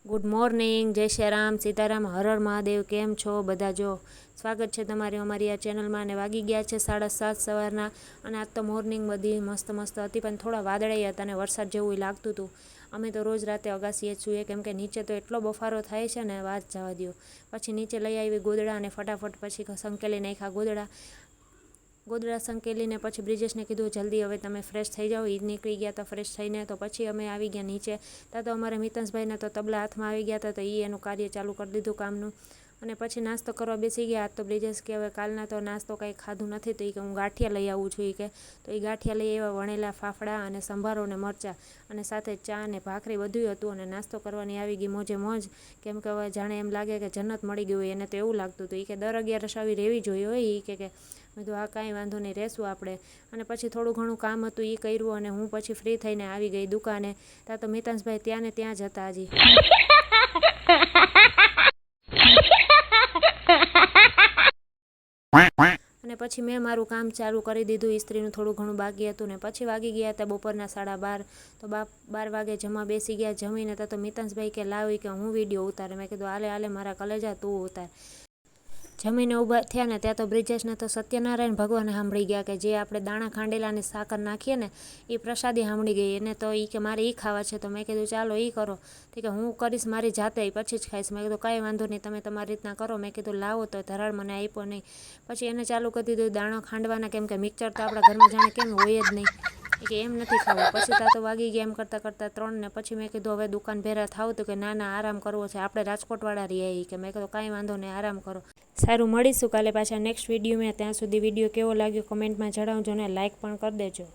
Good morning, જય શ્રી રામ, સીતારામ, હર હર મહાદેવ. કેમ છો બધા? જો સ્વાગત છે તમારી અમારી આ ચેનલમાં. અને વાગી ગયા છે 7:30 સવારના. અને આજ તો મોર્નિંગ બધી મસ્ત મસ્ત હતી, પણ થોડા વાદળાઈ હતા અને વરસાદ જેવું લાગતું હતું. અમે તો રોજ રાતે અગાસીએ જ છીએ, કેમ કે નીચે તો એટલો બફારો થાય છે ને વાત જવા દો. પછી નીચે લઈ આવી ગોદડા અને ફટાફટ પછી સંકેલી નાખ્યા ગોદડા સંકેલીને પછી બ્રિજેશને કીધું જલ્દી હવે તમે ફ્રેશ થઈ જાઓ. એ નીકળી ગયા તો ફ્રેશ થઈને તો પછી અમે આવી ગયા નીચે. ત્યાં તો અમારે મિતેશભાઈને તો તબલા હાથમાં આવી ગયા હતા, તો એ એનું કાર્ય ચાલુ કરી દીધું કામનું. અને પછી નાસ્તો કરવા બેસી ગયા. તો બ્રિજેશ કે હવે કાલના તો નાસ્તો કંઈ ખાધું નથી, તો એ કે હું ગાંઠિયા લઈ આવું છું. એ કે તો એ ગાંઠિયા લઈ આવ્યા, વણેલા ફાફડા અને સંભારો ને મરચાં અને સાથે ચા અને ભાખરી બધું હતું. અને નાસ્તો કરવાની આવી ગઈ મોજે મોજ, કેમ કે હવે જાણે એમ લાગે કે જન્નત મળી ગયું હોય. એને તો એવું લાગતું હતું. એ કે દર 11 આવી રહેવી જોઈએ હોય. એ કે મેં કીધું હા કાંઈ વાંધો નહીં, રહેશું આપણે. અને પછી થોડું ઘણું કામ હતું એ કર્યું, અને હું પછી ફ્રી થઈને આવી ગઈ દુકાને. ત્યાં તો મિતાંશભાઈ ત્યાં ને ત્યાં જ હતા હજી. અને પછી મેં મારું કામ ચાલુ કરી દીધું. ઇસ્ત્રીનું થોડું ઘણું બાકી હતું. ને પછી વાગી ગયા હતા બપોરના 12:30. તો 12 વાગે જમવા બેસી ગયા. જમીને તો મિતાંશભાઈ કે લાવી કે હું વિડીયો ઉતારે. મેં કીધું હાલે મારા કલેજા તું ઉતાર. જમીને ઊભા થયા ને ત્યાં તો બ્રિજેશને તો સત્યનારાયણ ભગવાન સાંભળી ગયા, કે જે આપણે દાણા ખાંડેલા અને સાકર નાખીએ ને એ પ્રસાદી સાંભળી ગઈ. એને તો એ કે મારે એ ખાવા છે. તો મેં કીધું ચાલો એ કરો. તો કે હું કરીશ મારી જાતે, પછી જ ખાઈશ. મેં કીધું કાંઈ વાંધો નહીં, તમે તમારી રીતના કરો. મેં કીધું લાવો તો ધરાળ મને આપ્યો નહીં. પછી એને ચાલુ કરી દીધું દાણો ખાંડવાના, કેમ કે મિક્સર તો આપણા ઘરમાં જાણે કેમ હોય જ નહીં. કે એમ નથી ખાવું. પછી ત્યાં તો વાગી ગયા એમ કરતાં 3 ને પછી મેં કીધું હવે દુકાન ભેરા થાવ. તો કે ના આરામ કરવો છે, આપણે રાજકોટવાળા રહીએ. કે મેં કીધું કાંઈ વાંધો નહીં, આરામ કરો. સારું, મળીશું કાલે પાછા નેક્સ્ટ વિડીયોમાં. ત્યાં સુધી વિડીયો કેવો લાગ્યો કમેન્ટમાં જણાવજો ને લાઇક પણ કરી દેજો.